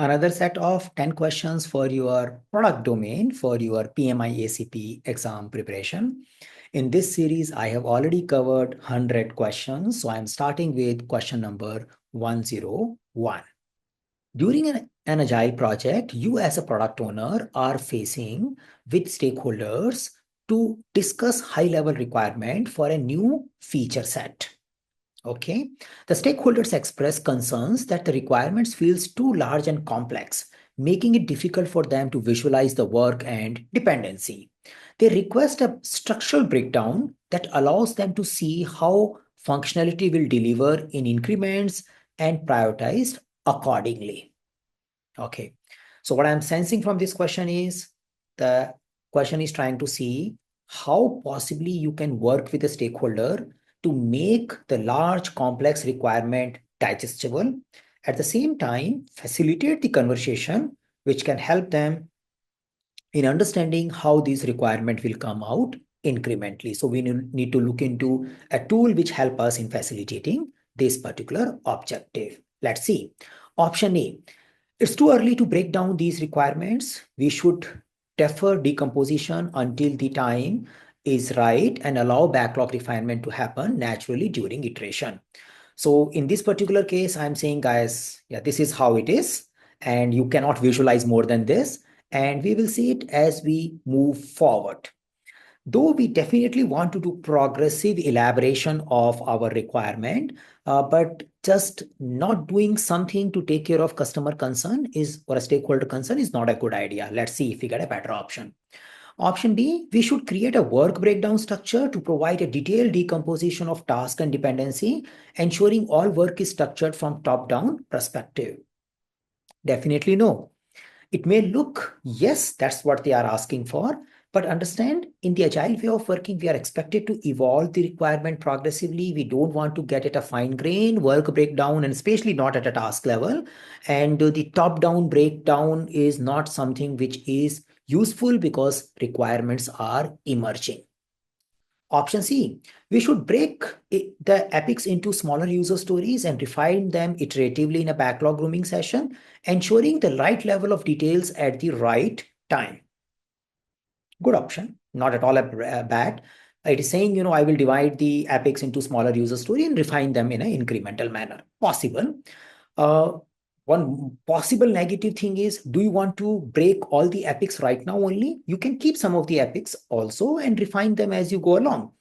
Another set of 10 questions for your product domain for your PMI-ACP exam preparation. In this series, I have already covered 100 questions. So I'm starting with question number 101. During an agile project, you as a product owner are facing with stakeholders to discuss high-level requirement for a new feature set. Okay, the stakeholders express concerns that the requirements feels too large and complex, making it difficult for them to visualize the work and dependency. They request a structural breakdown that allows them to see how functionality will deliver in increments and prioritized accordingly. Okay, so what I'm sensing from this question is the question is trying to see how possibly you can work with a stakeholder to make the large complex requirement digestible, at the same time facilitate the conversation which can help them in understanding how these requirement will come out incrementally. So we need to look into a tool which help us in facilitating this particular objective. Let's see. Option A. It's too early to break down these requirements. We should defer decomposition until the time is right and allow backlog refinement to happen naturally during iteration. So in this particular case, I'm saying, guys, yeah, this is how it is, and you cannot visualize more than this, and we will see it as we move forward. Though we definitely want to do progressive elaboration of our requirement, but just not doing something to take care of customer concern is or a stakeholder concern is not a good idea. Let's see if we get a better option. Option B, we should create a work breakdown structure to provide a detailed decomposition of task and dependency, ensuring all work is structured from top-down perspective. Definitely no. It may look, yes, that's what they are asking for, but understand in the agile way of working, we are expected to evolve the requirement progressively. We don't want to get at a fine grain work breakdown, and especially not at a task level. And the top-down breakdown is not something which is useful because requirements are emerging. Option C, we should break the epics into smaller user stories and refine them iteratively in a backlog grooming session, ensuring the right level of details at the right time. Good option, not at all bad. It is saying, I will divide the epics into smaller user story and refine them in an incremental manner. Possible. One possible negative thing is, do you want to break all the epics right now only? You can keep some of the epics also and refine them as you go along.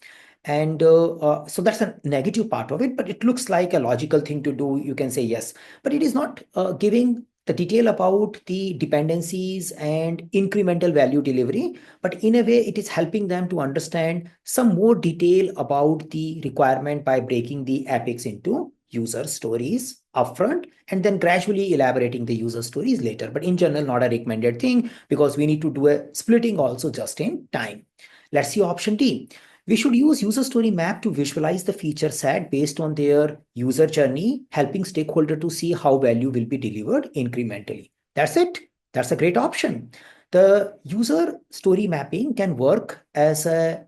And so that's a negative part of it, but it looks like a logical thing to do. You can say yes, but it is not giving the detail about the dependencies and incremental value delivery, but in a way it is helping them to understand some more detail about the requirement by breaking the epics into user stories upfront and then gradually elaborating the user stories later. But in general, not a recommended thing because we need to do a splitting also just in time. Let's see option D. We should use user story map to visualize the feature set based on their user journey, helping stakeholder to see how value will be delivered incrementally. That's it. That's a great option. The user story mapping can work as a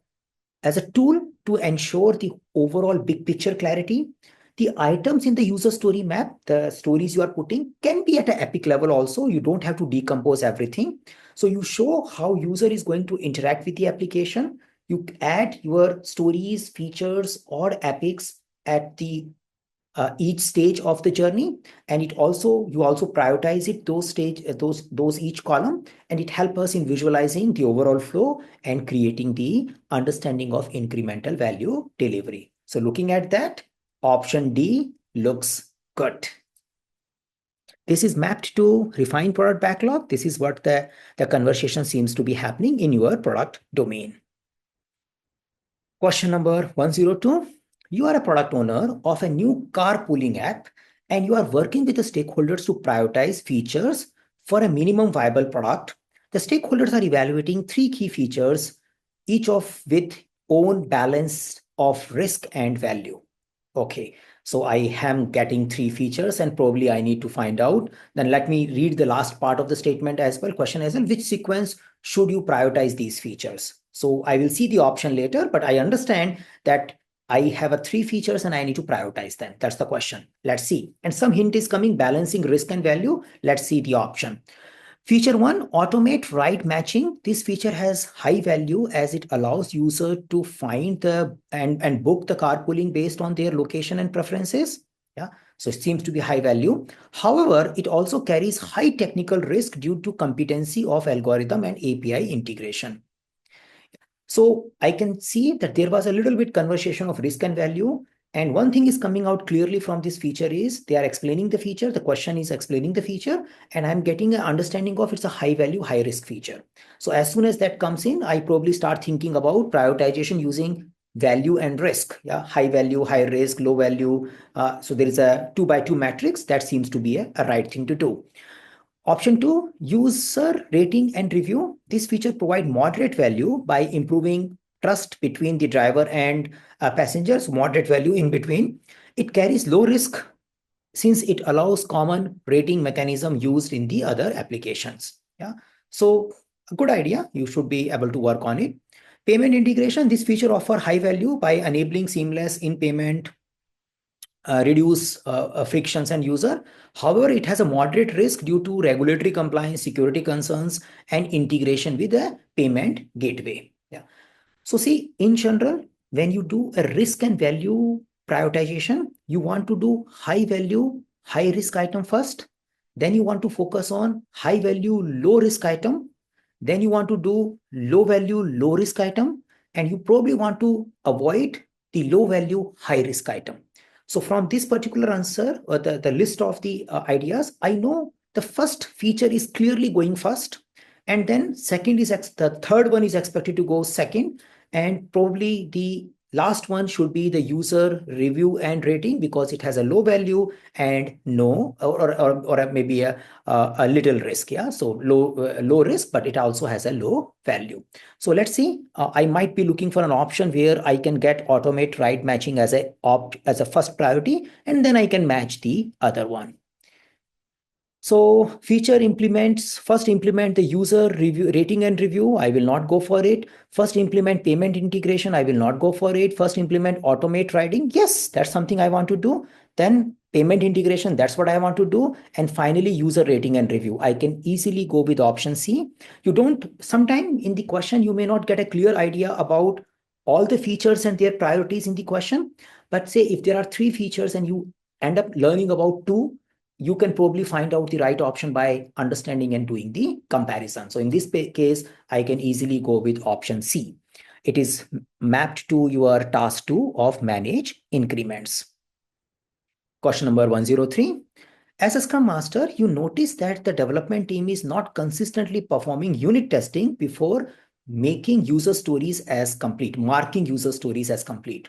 tool to ensure the overall big picture clarity. The items in the user story map, the stories you are putting, can be at an epic level also. You don't have to decompose everything. So you show how user is going to interact with the application. You add your stories, features, or epics at the each stage of the journey, and you also prioritize it those each column, and it helps us in visualizing the overall flow and creating the understanding of incremental value delivery. So looking at that, option D looks good. This is mapped to refine product backlog. This is what the conversation seems to be happening in your product domain. Question number 102. You are a product owner of a new carpooling app and you are working with the stakeholders to prioritize features for a minimum viable product. The stakeholders are evaluating 3 key features, each of with own balance of risk and value. Okay, so I am getting 3 features and probably I need to find out. Then let me read the last part of the statement as well, question as well. Which sequence should you prioritize these features? So I will see the option later, but I understand that I have a 3 features and I need to prioritize them. That's the question. Let's see. And some hint is coming, balancing risk and value. Let's see the option. Feature 1, automate right matching. This feature has high value as it allows user to find the and book the carpooling based on their location and preferences. Yeah. So it seems to be high value. However, it also carries high technical risk due to competency of algorithm and API integration. So I can see that there was a little bit conversation of risk and value. And one thing is coming out clearly from this feature is they are explaining the feature. The question is explaining the feature, and I'm getting an understanding of it's a high value, high risk feature. So as soon as that comes in, I probably start thinking about prioritization using value and risk. Yeah, high value, high risk, low value. So there is a 2 by 2 matrix. That seems to be a right thing to do. Option 2, user rating and review. This feature provides moderate value by improving trust between the driver and passengers, moderate value in between. It carries low risk since it allows common rating mechanism used in the other applications. Yeah. So a good idea. You should be able to work on it. Payment integration. This feature offers high value by enabling seamless in payment, reduce frictions and user. However, it has a moderate risk due to regulatory compliance, security concerns, and integration with a payment gateway. Yeah. So see, in general, when you do a risk and value prioritization, you want to do high value, high risk item first. Then you want to focus on high value, low risk item. Then you want to do low value, low risk item. And you probably want to avoid the low value, high risk item. So from this particular answer or the list of the ideas, I know the first feature is clearly going first. And then the third one is expected to go second. And probably the last one should be the user review and rating because it has a low value and no, or maybe a little risk. Yeah. So low risk, but it also has a low value. So let's see. I might be looking for an option where I can get automate right matching as a first priority, and then I can match the other one. So feature implements, first implement the user review rating and review. I will not go for it. First implement payment integration. I will not go for it. First implement automate writing. Yes, that's something I want to do. Then payment integration. That's what I want to do. And finally, user rating and review. I can easily go with option C. You don't, sometime in the question, you may not get a clear idea about all the features and their priorities in the question. But say if there are 3 features and you end up learning about 2, you can probably find out the right option by understanding and doing the comparison. So in this case, I can easily go with option C. It is mapped to your task 2 of manage increments. Question number 103. As a Scrum Master, you notice that the development team is not consistently performing unit testing before making user stories as complete, marking user stories as complete.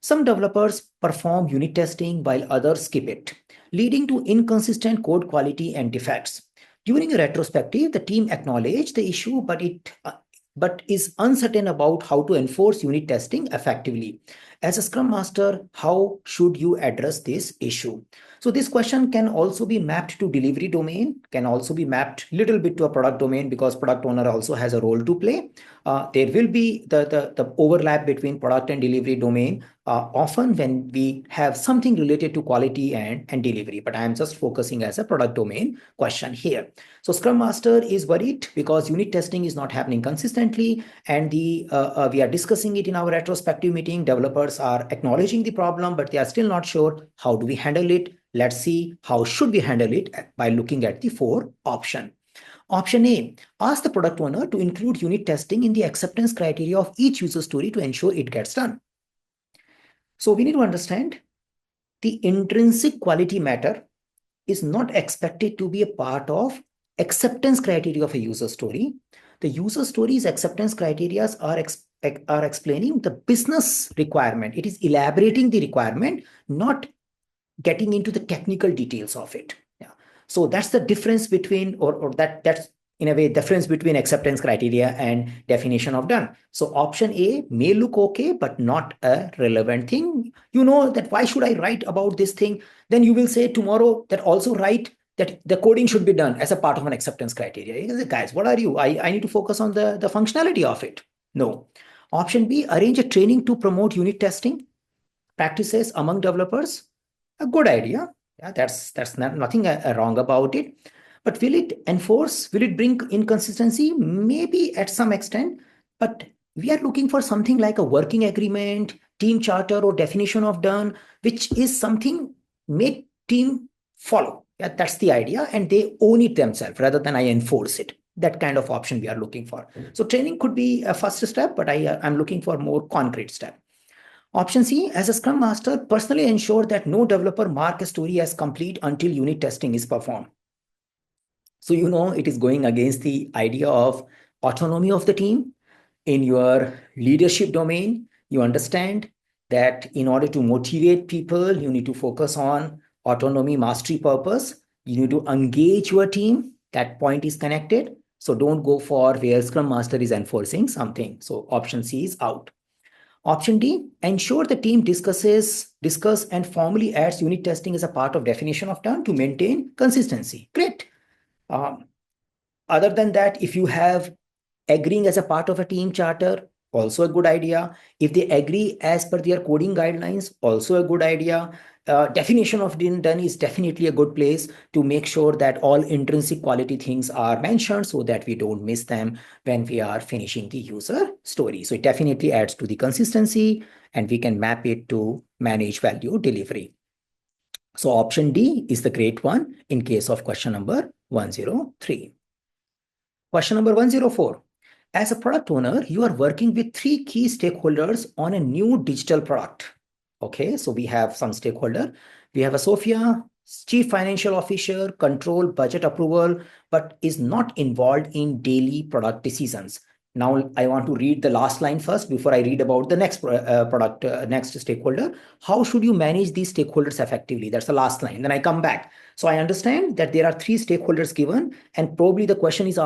Some developers perform unit testing while others skip it, leading to inconsistent code quality and defects. During a retrospective, the team acknowledged the issue, but is uncertain about how to enforce unit testing effectively. As a Scrum Master, how should you address this issue? So this question can also be mapped to delivery domain, can also be mapped a little bit to a product domain because product owner also has a role to play. There will be the overlap between product and delivery domain often when we have something related to quality and delivery, but I am just focusing as a product domain question here. So Scrum Master is worried because unit testing is not happening consistently, and we are discussing it in our retrospective meeting. Developers are acknowledging the problem, but they are still not sure how do we handle it. Let's see how should we handle it by looking at the 4 options. Option A, ask the product owner to include unit testing in the acceptance criteria of each user story to ensure it gets done. So we need to understand the intrinsic quality matter is not expected to be a part of acceptance criteria of a user story. The user story's acceptance criteria are explaining the business requirement. It is elaborating the requirement, not getting into the technical details of it. Yeah. So that's the difference between, or that's in a way difference between acceptance criteria and definition of done. So option A may look okay, but not a relevant thing. You know that why should I write about this thing? Then you will say tomorrow that also write that the coding should be done as a part of an acceptance criteria. You say, guys, what are you? I need to focus on the functionality of it. No. Option B, arrange a training to promote unit testing. practices among developers, a good idea. Yeah, that's nothing wrong about it. But will it enforce? Will it bring inconsistency? Maybe at some extent. But we are looking for something like a working agreement, team charter, or definition of done, which is something make team follow. Yeah, that's the idea, and they own it themselves rather than I enforce it. That kind of option we are looking for. So training could be a first step, but I'm looking for more concrete step. Option C, as a Scrum Master, personally ensure that no developer mark a story as complete until unit testing is performed. So, it is going against the idea of autonomy of the team. In your leadership domain, you understand that in order to motivate people, you need to focus on autonomy, mastery, purpose. You need to engage your team. That point is connected. So don't go for where Scrum Master is enforcing something. So option C is out. Option D, ensure the team discuss and formally adds unit testing as a part of definition of done to maintain consistency. Great. Um, Other than that, if you have agreeing as a part of a team charter, also a good idea. If they agree as per their coding guidelines, also a good idea. Definition of done is definitely a good place to make sure that all intrinsic quality things are mentioned so that we don't miss them when we are finishing the user story. So it definitely adds to the consistency, and we can map it to manage value delivery. So option D is the great one in case of question number 103. Question number 104. As a product owner, you are working with three key stakeholders on a new digital product. Okay, so we have some stakeholder. We have a Sophia, chief financial officer, control, budget approval, but is not involved in daily product decisions. Now, I want to read the last line first before I read about the next next stakeholder. How should you manage these stakeholders effectively? That's the last line. Then I come back. So I understand that there are three stakeholders given, and probably the question is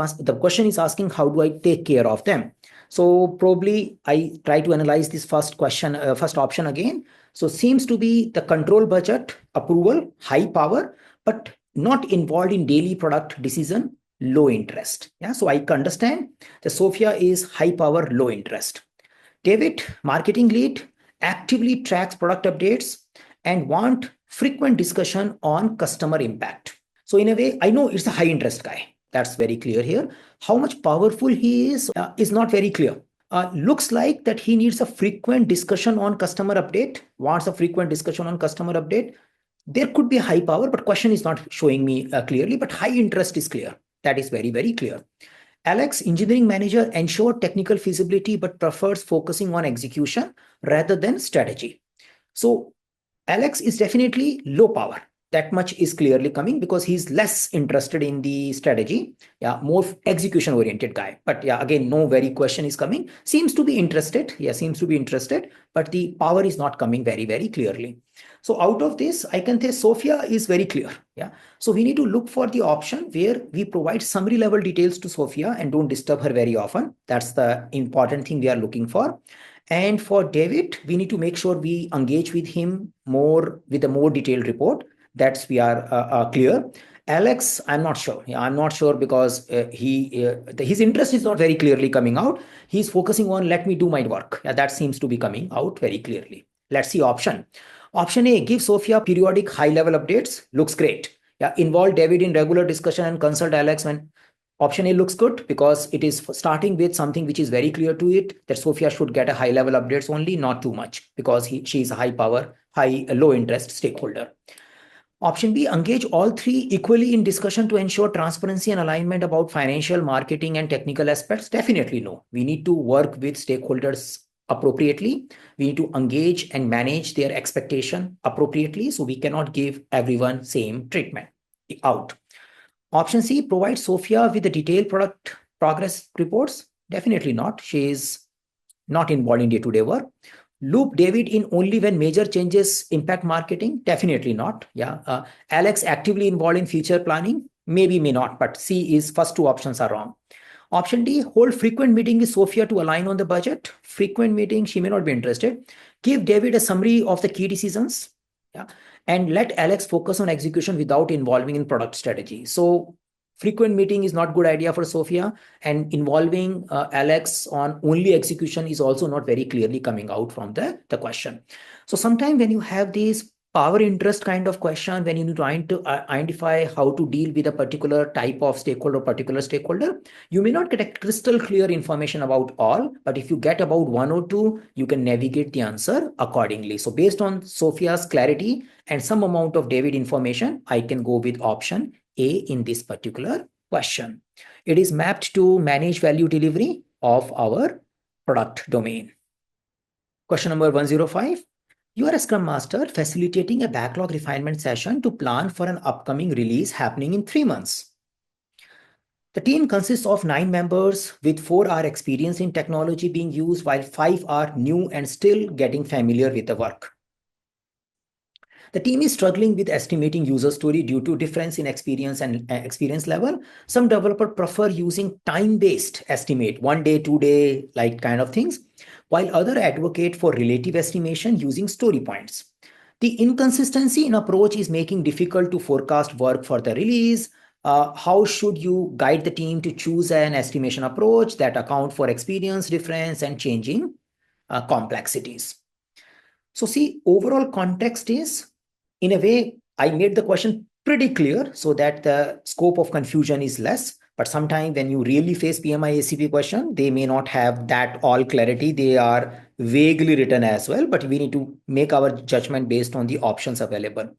asking how do I take care of them. So probably I try to analyze this first option again. So seems to be the control, budget approval, high power, but not involved in daily product decision, low interest. Yeah, so I understand the Sophia is high power, low interest. David, marketing lead, actively tracks product updates and want frequent discussion on customer impact. So in a way, I know it's a high interest guy. That's very clear here. How much powerful he is not very clear. Looks like that he needs a frequent discussion on customer update, wants a frequent discussion on customer update. There could be high power, but question is not showing me clearly, but high interest is clear. That is very, very clear. Alex, engineering manager, ensure technical feasibility, but prefers focusing on execution rather than strategy. So Alex is definitely low power. That much is clearly coming because he's less interested in the strategy. Yeah, more execution oriented guy. But yeah, again, no very question is coming. Seems to be interested. Yeah, seems to be interested, but the power is not coming very, very clearly. So out of this, I can say Sophia is very clear. Yeah. So we need to look for the option where we provide summary level details to Sophia and don't disturb her very often. That's the important thing we are looking for. And for David, we need to make sure we engage with him more with a more detailed report. That's we are clear. Alex, I'm not sure. Yeah, I'm not sure because his interest is not very clearly coming out. He's focusing on let me do my work. Yeah, that seems to be coming out very clearly. Let's see option. Option A, give Sophia periodic high-level updates. Looks great. Yeah, involve David in regular discussion and consult Alex when option A looks good because it is starting with something which is very clear to it that Sophia should get a high-level updates only, not too much because she is a high power, low interest stakeholder. Option B, engage all three equally in discussion to ensure transparency and alignment about financial, marketing, and technical aspects. Definitely no. We need to work with stakeholders appropriately. We need to engage and manage their expectation appropriately. So we cannot give everyone same treatment out. Option C, provide Sophia with the detailed product progress reports. Definitely not. She is not involved in day-to-day work. Loop David in only when major changes impact marketing? Definitely not. Yeah. Alex actively involved in future planning? Maybe, may not, but C is first two options are wrong. Option D, hold frequent meeting with Sophia to align on the budget. Frequent meeting, she may not be interested. Give David a summary of the key decisions. Yeah. And let Alex focus on execution without involving in product strategy. So frequent meeting is not good idea for Sophia, and involving Alex on only execution is also not very clearly coming out from the question. So sometimes when you have these power interest kind of question, when you're trying to identify how to deal with a particular type of stakeholder, particular stakeholder, you may not get a crystal clear information about all, but if you get about one or two, you can navigate the answer accordingly. So based on Sophia's clarity and some amount of David information, I can go with option A in this particular question. It is mapped to manage value delivery of our product domain. Question number 105. You are a Scrum Master facilitating a backlog refinement session to plan for an upcoming release happening in 3 months. The team consists of 9 members with 4 are experienced in technology being used while 5 are new and still getting familiar with the work. The team is struggling with estimating user story due to difference in experience and experience level. Some developers prefer using time-based estimate, 1 day, 2 day, like kind of things, while others advocate for relative estimation using story points. The inconsistency in approach is making difficult to forecast work for the release. How should you guide the team to choose an estimation approach that account for experience difference and changing complexities? So see, overall context is, in a way, I made the question pretty clear so that the scope of confusion is less. But sometimes when you really face PMI-ACP question, they may not have that all clarity. They are vaguely written as well, but we need to make our judgment based on the options available.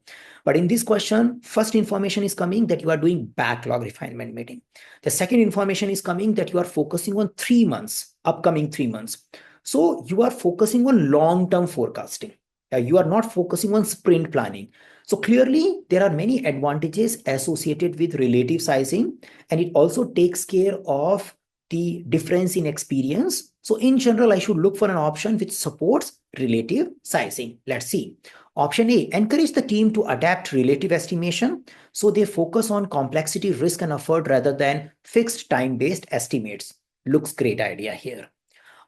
But in this question, first information is coming that you are doing backlog refinement meeting. The second information is coming that you are focusing on 3 months, upcoming 3 months. So you are focusing on long-term forecasting. You are not focusing on sprint planning. So clearly, there are many advantages associated with relative sizing, and it also takes care of the difference in experience. So in general, I should look for an option which supports relative sizing. Let's see. Option A, encourage the team to adapt relative estimation. So they focus on complexity, risk, and effort rather than fixed time-based estimates. Looks great idea here.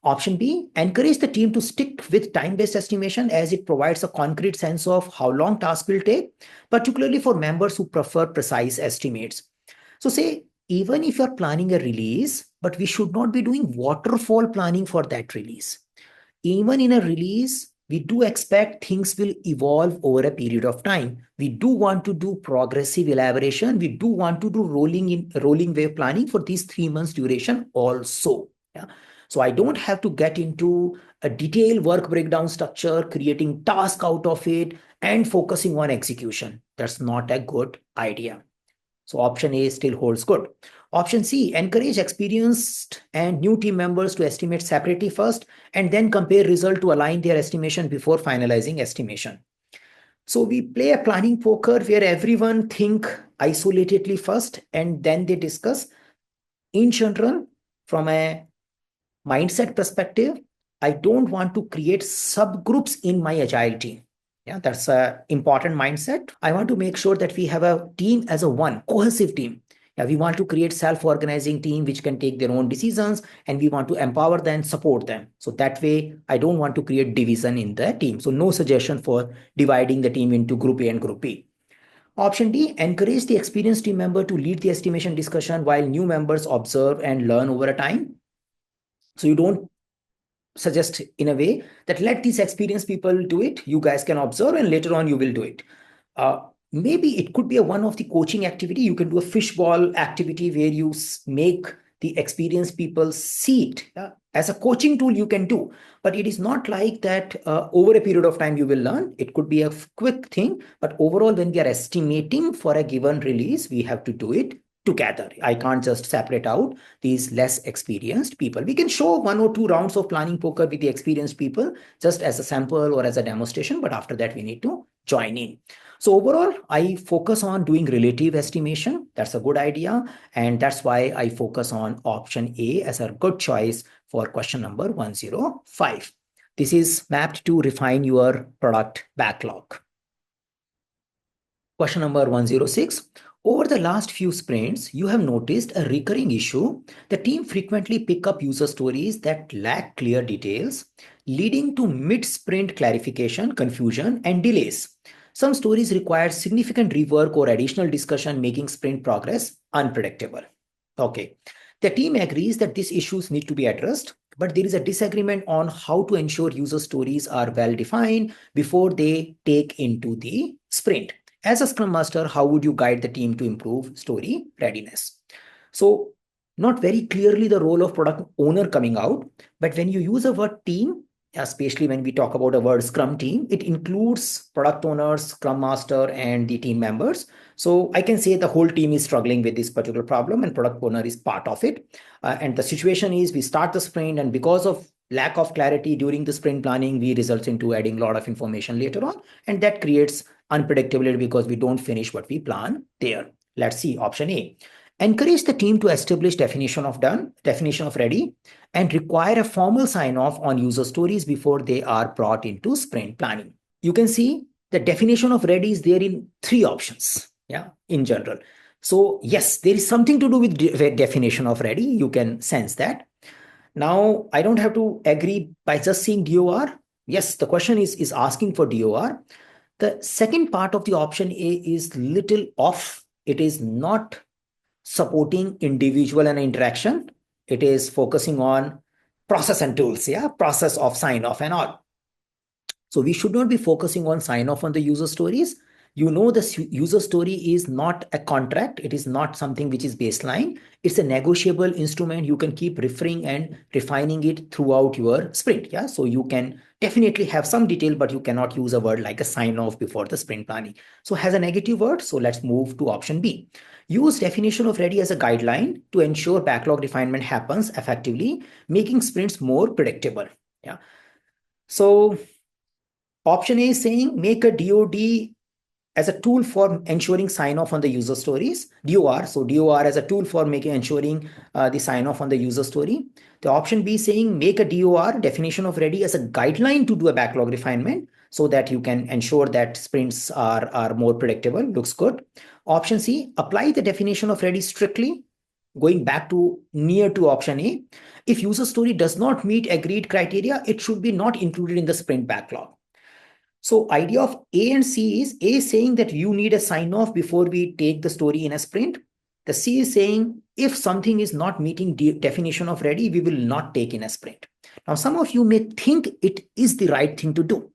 Option B, encourage the team to stick with time-based estimation as it provides a concrete sense of how long tasks will take, particularly for members who prefer precise estimates. So say, even if you're planning a release, but we should not be doing waterfall planning for that release. Even in a release, we do expect things will evolve over a period of time. We do want to do progressive elaboration. We do want to do rolling wave planning for these 3 months duration also. Yeah. So I don't have to get into a detailed work breakdown structure, creating task out of it and focusing on execution. That's not a good idea. So option A still holds good. Option C, encourage experienced and new team members to estimate separately first and then compare result to align their estimation before finalizing estimation. So we play a planning poker where everyone think isolatedly first and then they discuss. In general, from a mindset perspective, I don't want to create subgroups in my agile team. Yeah, that's an important mindset. I want to make sure that we have a team as a one cohesive team. Yeah, we want to create self-organizing team which can take their own decisions, and we want to empower them, support them. So that way, I don't want to create division in the team. So no suggestion for dividing the team into group A and group B. Option D, encourage the experienced team member to lead the estimation discussion while new members observe and learn over a time. So you don't suggest in a way that let these experienced people do it. You guys can observe and later on you will do it. Maybe it could be one of the coaching activity. You can do a fishball activity where you make the experienced people see it. As a coaching tool you can do, but it is not like that over a period of time you will learn. It could be a quick thing, but overall when we are estimating for a given release, we have to do it together. I can't just separate out these less experienced people. We can show 1 or 2 rounds of planning poker with the experienced people just as a sample or as a demonstration, but after that we need to join in. So overall, I focus on doing relative estimation. That's a good idea. And that's why I focus on option A as a good choice for question number 105. This is mapped to refine your product backlog. Question number 106. Over the last few sprints, you have noticed a recurring issue. The team frequently pick up user stories that lack clear details, leading to mid-sprint clarification, confusion, and delays. Some stories require significant rework or additional discussion, making sprint progress unpredictable. Okay. The team agrees that these issues need to be addressed. but there is a disagreement on how to ensure user stories are well defined before they take into the sprint. As a Scrum Master, how would you guide the team to improve story readiness? So, not very clearly the role of product owner coming out, but when you use a word team, especially when we talk about a word Scrum team, it includes product owners, Scrum Master, and the team members. So I can say the whole team is struggling with this particular problem, and product owner is part of it. And the situation is we start the sprint, and because of lack of clarity during the sprint planning, we result into adding a lot of information later on, and that creates unpredictability because we don't finish what we plan there. Let's see option A. Encourage the team to establish definition of done, definition of ready, and require a formal sign-off on user stories before they are brought into sprint planning. You can see the definition of ready is there in three options, in general. So yes, there is something to do with definition of ready. You can sense that. Now, I don't have to agree by just seeing DOR. Yes, the question is asking for DOR. The second part of the option A is little off. It is not supporting individual and interaction. It is focusing on process and tools, process of sign off and all. So we should not be focusing on sign off on the user stories. You know, the user story is not a contract. It is not something which is baseline. It's a negotiable instrument. You can keep referring and refining it throughout your sprint. So you can definitely have some detail, but you cannot use a word like a sign off before the sprint planning. So has a negative word. So let's move to option B. Use definition of ready as a guideline to ensure backlog refinement happens effectively, making sprints more predictable. So option A is saying make a DOD as a tool for ensuring sign off on the user stories. DOR. So DOR as a tool for ensuring the sign off on the user story. The option B is saying make a DOR, definition of ready, as a guideline to do a backlog refinement so that you can ensure that sprints are more predictable. Looks good. Option C, apply the definition of ready strictly. Going back to near to option A, if user story does not meet agreed criteria, it should be not included in the sprint backlog. So idea of A and C is A saying that you need a sign off before we take the story in a sprint. The C is saying if something is not meeting definition of ready, we will not take in a sprint. Now, some of you may think it is the right thing to do.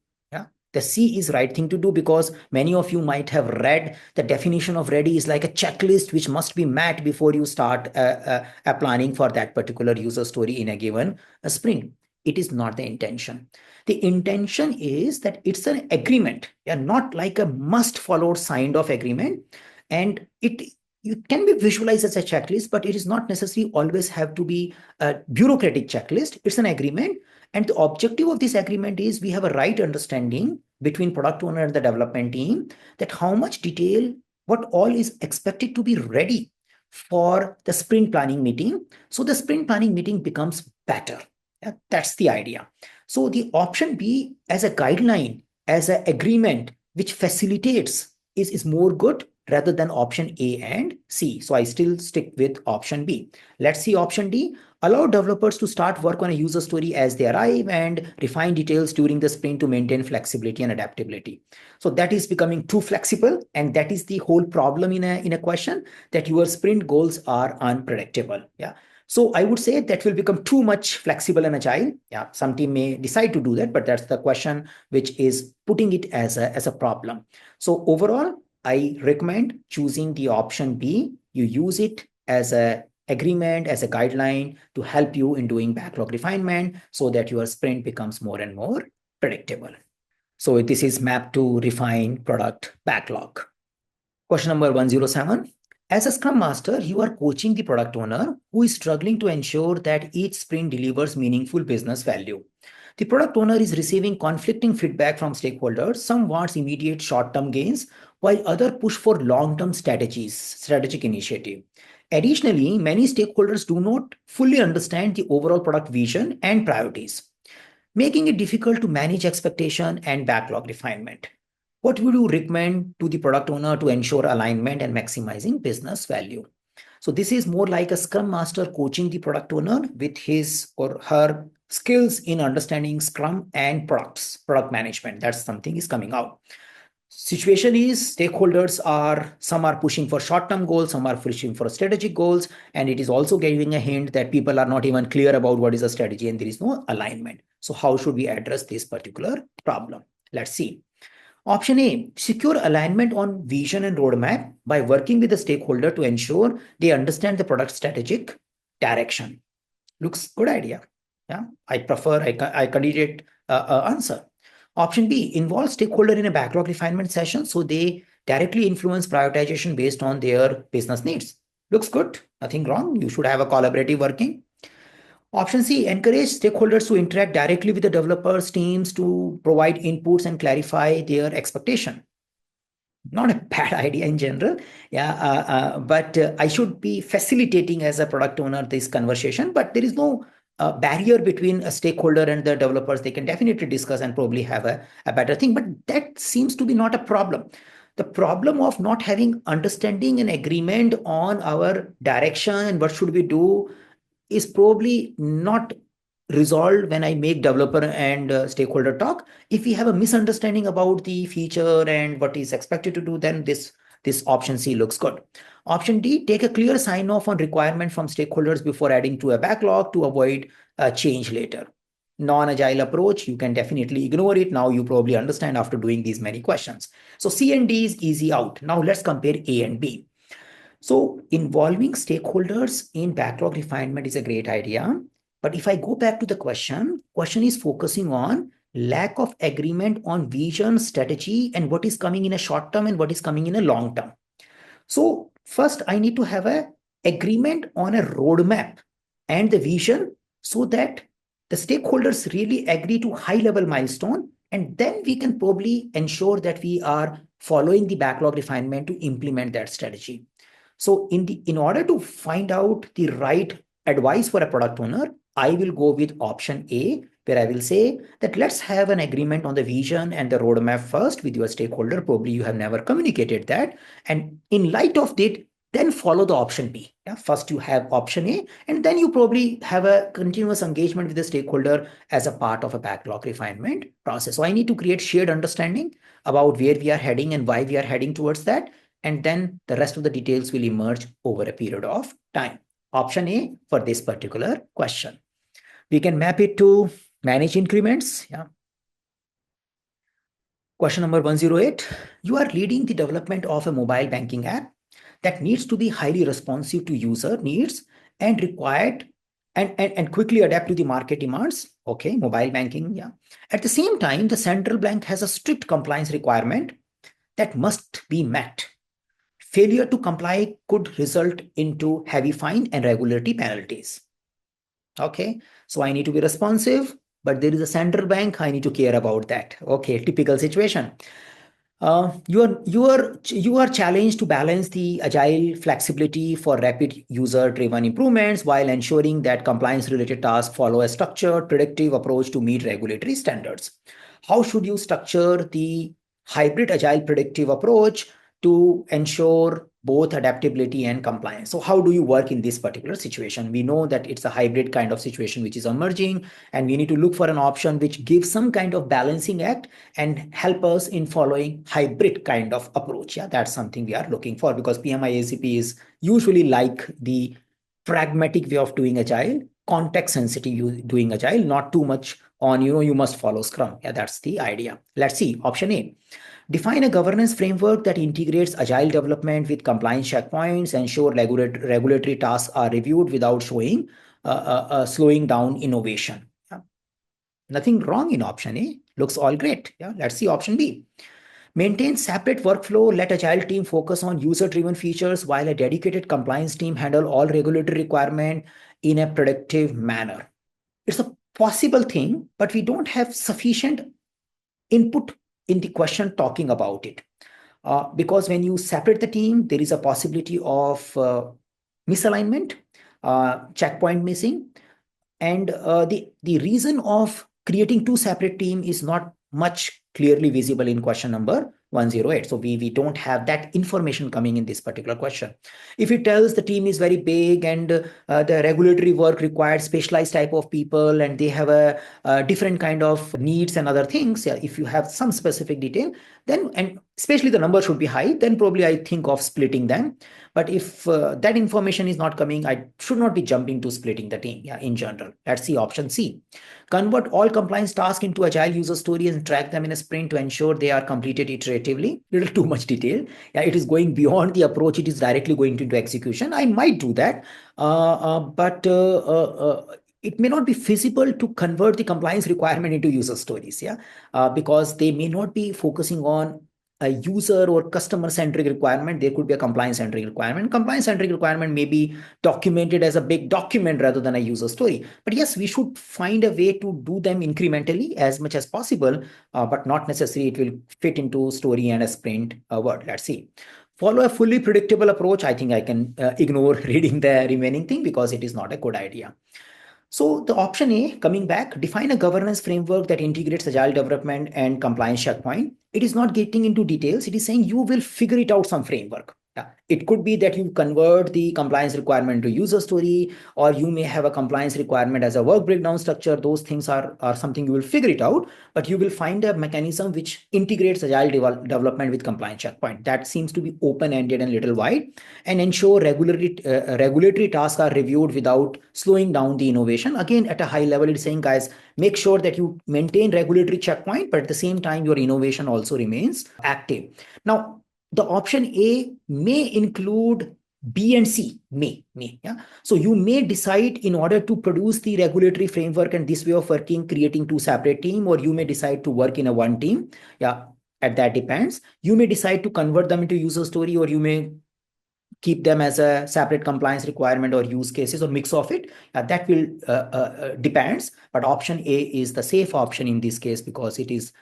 The C is right thing to do because many of you might have read the definition of ready is like a checklist which must be met before you start a planning for that particular user story in a given sprint. It is not the intention. The intention is that it's an agreement, not like a must followed signed off agreement. And it can be visualized as a checklist, but it is not necessarily always have to be a bureaucratic checklist. It's an agreement. And the objective of this agreement is we have a right understanding between product owner and the development team that how much detail, what all is expected to be ready for the sprint planning meeting. So the sprint planning meeting becomes better. That's the idea. So the option B as a guideline, as an agreement, which facilitates is more good rather than option A and C. So I still stick with option B. Let's see option D. Allow developers to start work on a user story as they arrive and refine details during the sprint to maintain flexibility and adaptability. So that is becoming too flexible, and that is the whole problem in a question, that your sprint goals are unpredictable. So I would say that will become too much flexible and agile. Some team may decide to do that, but that's the question which is putting it as a problem. So overall, I recommend choosing the option B. You use it as a agreement, as a guideline to help you in doing backlog refinement so that your sprint becomes more and more predictable. So this is mapped to refine product backlog. Question number 107. As a Scrum Master, you are coaching the product owner who is struggling to ensure that each sprint delivers meaningful business value. The product owner is receiving conflicting feedback from stakeholders. Some wants immediate short-term gains, while others push for long-term strategic initiative. Additionally, many stakeholders do not fully understand the overall product vision and priorities, making it difficult to manage expectation and backlog refinement. What would you recommend to the product owner to ensure alignment and maximizing business value? So this is more like a Scrum Master coaching the product owner with his or her skills in understanding Scrum and product management. That's something is coming out. Situation is stakeholders some are pushing for short-term goals, some are pushing for strategic goals, and it is also giving a hint that people are not even clear about what is a strategy and there is no alignment. So how should we address this particular problem? Let's see. Option A, secure alignment on vision and roadmap by working with the stakeholder to ensure they understand the product strategic direction. Looks good idea. Yeah, I prefer I candidate answer. Option B, involve stakeholder in a backlog refinement session so they directly influence prioritization based on their business needs. Looks good. Nothing wrong. You should have a collaborative working. Option C, encourage stakeholders to interact directly with the developers teams to provide inputs and clarify their expectation. Not a bad idea in general. Yeah, but I should be facilitating as a product owner this conversation, but there is no barrier between a stakeholder and the developers. They can definitely discuss and probably have a better thing, but that seems to be not a problem. The problem of not having understanding and agreement on our direction and what should we do is probably not resolved when I make developer and stakeholder talk. If we have a misunderstanding about the feature and what is expected to do, then this option C looks good. Option D, take a clear sign off on requirement from stakeholders before adding to a backlog to avoid a change later. Non-agile approach, you can definitely ignore it. Now you probably understand after doing these many questions. So C and D is easy out. Now let's compare A and B. So involving stakeholders in backlog refinement is a great idea. But if I go back to the question is focusing on lack of agreement on vision, strategy, and what is coming in a short term and what is coming in a long term. So first I need to have a agreement on a roadmap and the vision so that the stakeholders really agree to high level milestone, and then we can probably ensure that we are following the backlog refinement to implement that strategy. So in order to find out the right advice for a product owner, I will go with option A, where I will say that let's have an agreement on the vision and the roadmap first with your stakeholder. Probably you have never communicated that. And in light of that, then follow the option B. Yeah? First you have option A, and then you probably have a continuous engagement with the stakeholder as a part of a backlog refinement process. So I need to create shared understanding about where we are heading and why we are heading towards that. And then the rest of the details will emerge over a period of time. Option A for this particular question. We can map it to manage increments. Yeah. Question number 108. You are leading the development of a mobile banking app that needs to be highly responsive to user needs and required and quickly adapt to the market demands. Okay, mobile banking. Yeah. At the same time, the central bank has a strict compliance requirement that must be met. Failure to comply could result into heavy fine and regulatory penalties. Okay, so I need to be responsive, but there is a central bank. I need to care about that. Okay, typical situation. You are challenged to balance the agile flexibility for rapid user-driven improvements while ensuring that compliance-related tasks follow a structured, predictive approach to meet regulatory standards. How should you structure the hybrid agile predictive approach to ensure both adaptability and compliance? So how do you work in this particular situation? We know that it's a hybrid kind of situation which is emerging, and we need to look for an option which gives some kind of balancing act and help us in following hybrid kind of approach. Yeah, that's something we are looking for, because PMI-ACP is usually like the pragmatic way of doing agile, context sensitive doing agile, not too much on, you must follow Scrum. Yeah, that's the idea. Let's see. Option A. Define a governance framework that integrates agile development with compliance checkpoints, ensure regulatory tasks are reviewed without slowing down innovation. Yeah. Nothing wrong in option A. Looks all great. Yeah. Let's see option B. Maintain separate workflow. Let agile team focus on user-driven features while a dedicated compliance team handle all regulatory requirement in a predictive manner. It's a possible thing, but we don't have sufficient input in the question talking about it. Because when you separate the team, there is a possibility of misalignment, checkpoint missing. And the reason of creating two separate teams is not much clearly visible in question number 108. So we don't have that information coming in this particular question. If it tells the team is very big and the regulatory work requires specialized type of people and they have a different kind of needs and other things, yeah, if you have some specific detail, then and especially the number should be high, then probably I think of splitting them. But if that information is not coming, I should not be jumping to splitting the team. Yeah, in general. Let's see option C. Convert all compliance tasks into agile user stories and track them in a sprint to ensure they are completed iteratively. Little too much detail. Yeah, it is going beyond the approach. It is directly going into execution. I might do that, but it may not be feasible to convert the compliance requirement into user stories. Yeah, because they may not be focusing on a user or customer centric requirement. There could be a compliance centric requirement. Compliance centric requirement may be documented as a big document rather than a user story. But yes, we should find a way to do them incrementally as much as possible, but not necessarily it will fit into story and a sprint word. Let's see. Follow a fully predictable approach. I think I can ignore reading the remaining thing because it is not a good idea. So the option A, coming back, define a governance framework that integrates agile development and compliance checkpoint. It is not getting into details. It is saying you will figure it out some framework. Yeah. It could be that you convert the compliance requirement to user story, or you may have a compliance requirement as a work breakdown structure. Those things are something you will figure it out, but you will find a mechanism which integrates agile development with compliance checkpoint. That seems to be open-ended and little wide, and ensure regulatory tasks are reviewed without slowing down the innovation. Again, at a high level, it's saying, guys, make sure that you maintain regulatory checkpoint, but at the same time, your innovation also remains active. Now, the option A may include B and C, yeah. So you may decide in order to produce the regulatory framework and this way of working, creating two separate teams, or you may decide to work in a one team. Yeah, at that depends. You may decide to convert them into user story, or you may keep them as a separate compliance requirement or use cases or mix of it. That will depends. But option A is the safe option in this case because it is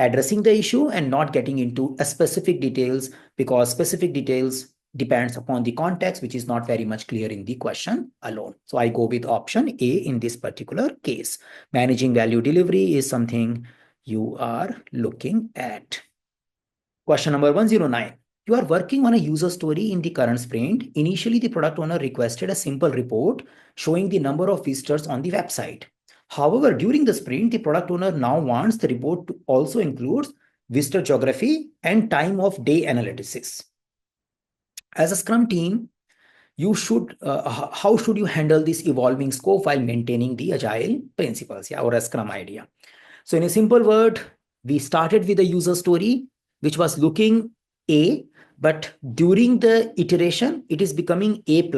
addressing the issue and not getting into a specific details, because specific details depends upon the context, which is not very much clear in the question alone. So I go with option A in this particular case. Managing value delivery is something you are looking at. Question number 109. You are working on a user story in the current sprint. Initially, the product owner requested a simple report showing the number of visitors on the website. However, during the sprint, the product owner now wants the report to also include visitor geography and time of day analysis. As a Scrum team, you should how should you handle this evolving scope while maintaining the agile principles, yeah, or a Scrum idea? So in a simple word, we started with a user story, which was looking A, but during the iteration, it is becoming A++.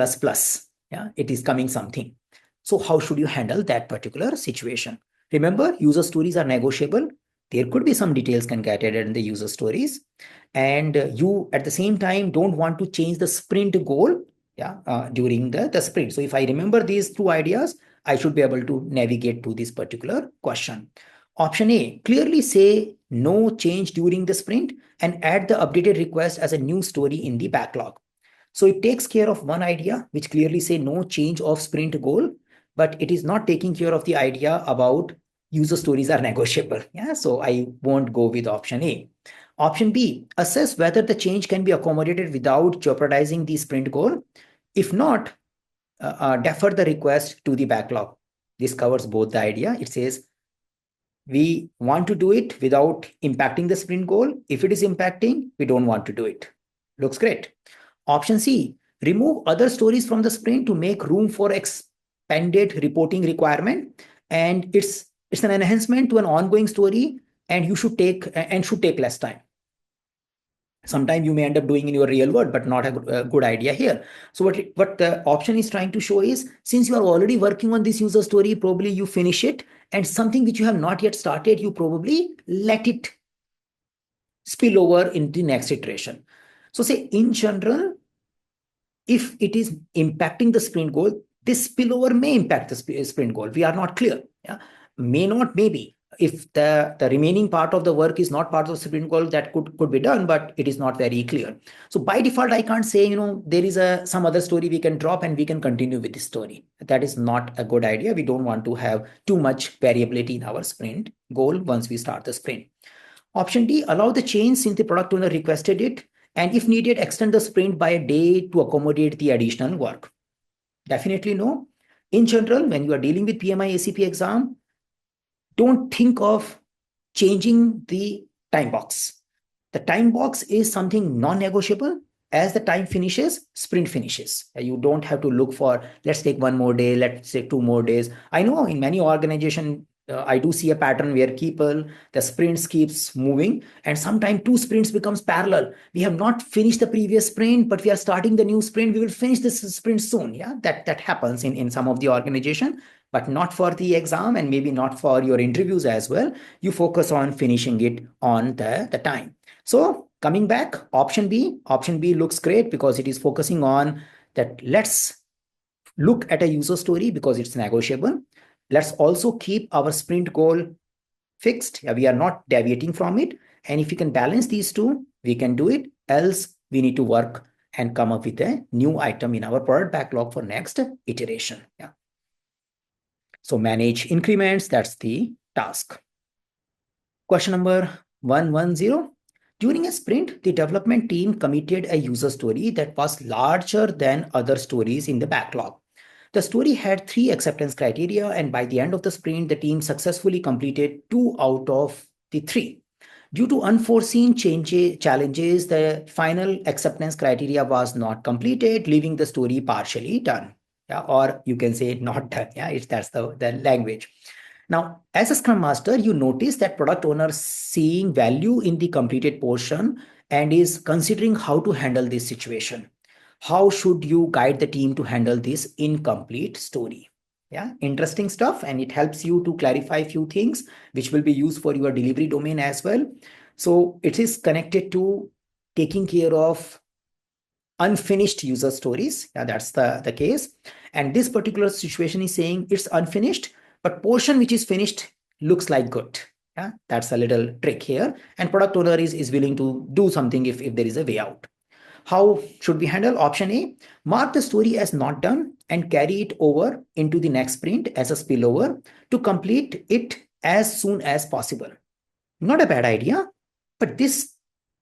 Yeah, it is coming something. So how should you handle that particular situation? Remember, user stories are negotiable. There could be some details can get added in the user stories. And you, at the same time, don't want to change the sprint goal, yeah, during the sprint. So if I remember these two ideas, I should be able to navigate to this particular question. Option A, clearly say no change during the sprint and add the updated request as a new story in the backlog. So it takes care of one idea, which clearly say no change of sprint goal, but it is not taking care of the idea about user stories are negotiable. Yeah, so I won't go with option A. Option B, assess whether the change can be accommodated without jeopardizing the sprint goal. If not, defer the request to the backlog. This covers both the idea. It says we want to do it without impacting the sprint goal. If it is impacting, we don't want to do it. Looks great. Option C, remove other stories from the sprint to make room for expanded reporting requirement. And it's an enhancement to an ongoing story, and you should take less time. Sometimes you may end up doing in your real world, but not a good idea here. So what the option is trying to show is, since you are already working on this user story, probably you finish it, and something which you have not yet started, you probably let it spill over into the next iteration. So say in general, if it is impacting the sprint goal, this spillover may impact the sprint goal. We are not clear. Yeah, may not, maybe. If the remaining part of the work is not part of the sprint goal, that could be done, but it is not very clear. So by default, I can't say, there is some other story we can drop and we can continue with this story. That is not a good idea. We don't want to have too much variability in our sprint goal once we start the sprint. Option D, allow the change since the product owner requested it, and if needed, extend the sprint by a day to accommodate the additional work. Definitely no. In general, when you are dealing with PMI-ACP exam, don't think of changing the time box. The time box is something non-negotiable. As the time finishes, sprint finishes. You don't have to look for, let's take one more day, let's say 2 more days. I know in many organizations, I do see a pattern where the sprints keeps moving, and sometimes two sprints becomes parallel. We have not finished the previous sprint, but we are starting the new sprint. We will finish this sprint soon. Yeah, that happens in some of the organization, but not for the exam and maybe not for your interviews as well. You focus on finishing it on the time. So coming back, option B looks great because it is focusing on that. Let's look at a user story because it's negotiable. Let's also keep our sprint goal fixed. Yeah, we are not deviating from it. And if we can balance these two, we can do it. Else, we need to work and come up with a new item in our product backlog for next iteration. Yeah. So manage increments, that's the task. Question number 110. During a sprint, the development team committed a user story that was larger than other stories in the backlog. The story had 3 acceptance criteria, and by the end of the sprint, the team successfully completed 2 out of the 3. Due to unforeseen challenges, the final acceptance criteria was not completed, leaving the story partially done. Yeah, or you can say not done. Yeah, that's the language. Now, as a Scrum Master, you notice that product owner seeing value in the completed portion and is considering how to handle this situation. How should you guide the team to handle this incomplete story? Yeah, interesting stuff, and it helps you to clarify a few things which will be used for your delivery domain as well. So it is connected to taking care of unfinished user stories. Yeah, that's the case. And this particular situation is saying it's unfinished, but portion which is finished looks like good. Yeah, that's a little trick here. And product owner is willing to do something if there is a way out. How should we handle? Option A, mark the story as not done and carry it over into the next sprint as a spillover to complete it as soon as possible. Not a bad idea, but this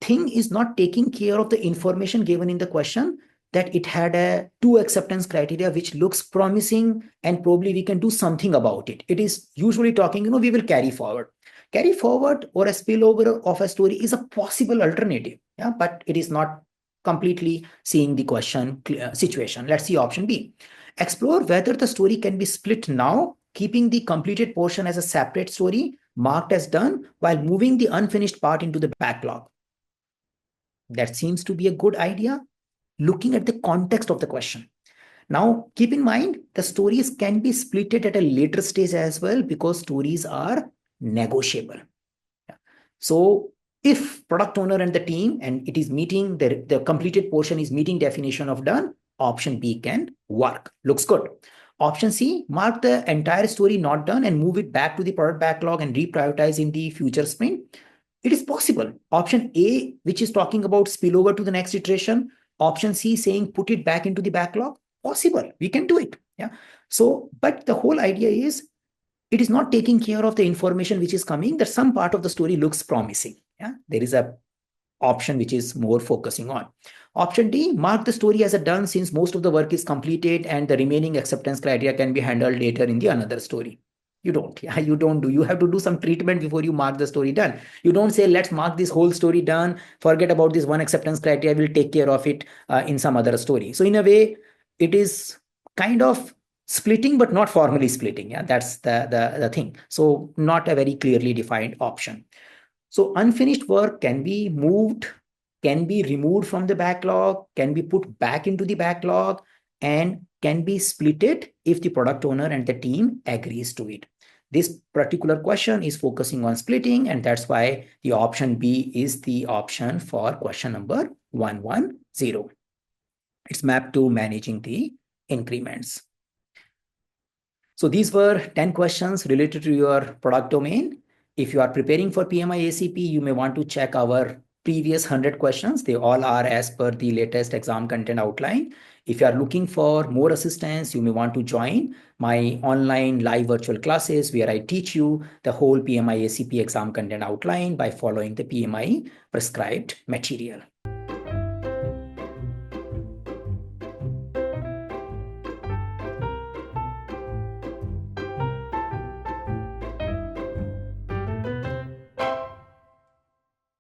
thing is not taking care of the information given in the question, that it had a 2 acceptance criteria which looks promising and probably we can do something about it. It is usually talking, we will carry forward. Carry forward or a spillover of a story is a possible alternative, yeah, but it is not completely seeing the question situation. Let's see option B. Explore whether the story can be split now, keeping the completed portion as a separate story marked as done while moving the unfinished part into the backlog. That seems to be a good idea, looking at the context of the question. Now, keep in mind, the stories can be splitted at a later stage as well because stories are negotiable. So if product owner and the team and it is meeting the completed portion is meeting definition of done, option B can work. Looks good. Option C, mark the entire story not done and move it back to the product backlog and reprioritize in the future sprint. It is possible. Option A, which is talking about spillover to the next iteration. Option C saying put it back into the backlog. Possible. We can do it. Yeah. So, but the whole idea is it is not taking care of the information which is coming, that some part of the story looks promising. Yeah. There is a option which is more focusing on. Option D, mark the story as a done since most of the work is completed and the remaining acceptance criteria can be handled later in the another story. You don't. Yeah, you don't do. You have to do some treatment before you mark the story done. You don't say, let's mark this whole story done. Forget about this one acceptance criteria. We'll take care of it in some other story. So in a way, it is kind of splitting, but not formally splitting. Yeah, that's the thing. So not a very clearly defined option. So unfinished work can be moved, can be removed from the backlog, can be put back into the backlog, and can be splitted if the product owner and the team agrees to it. This particular question is focusing on splitting, and that's why the option B is the option for question number 110. It's mapped to managing the increments. So these were 10 questions related to your product domain. If you are preparing for PMI-ACP, you may want to check our previous 100 questions. They all are as per the latest exam content outline. If you are looking for more assistance, you may want to join my online live virtual classes where I teach you the whole PMI-ACP exam content outline by following the PMI prescribed material.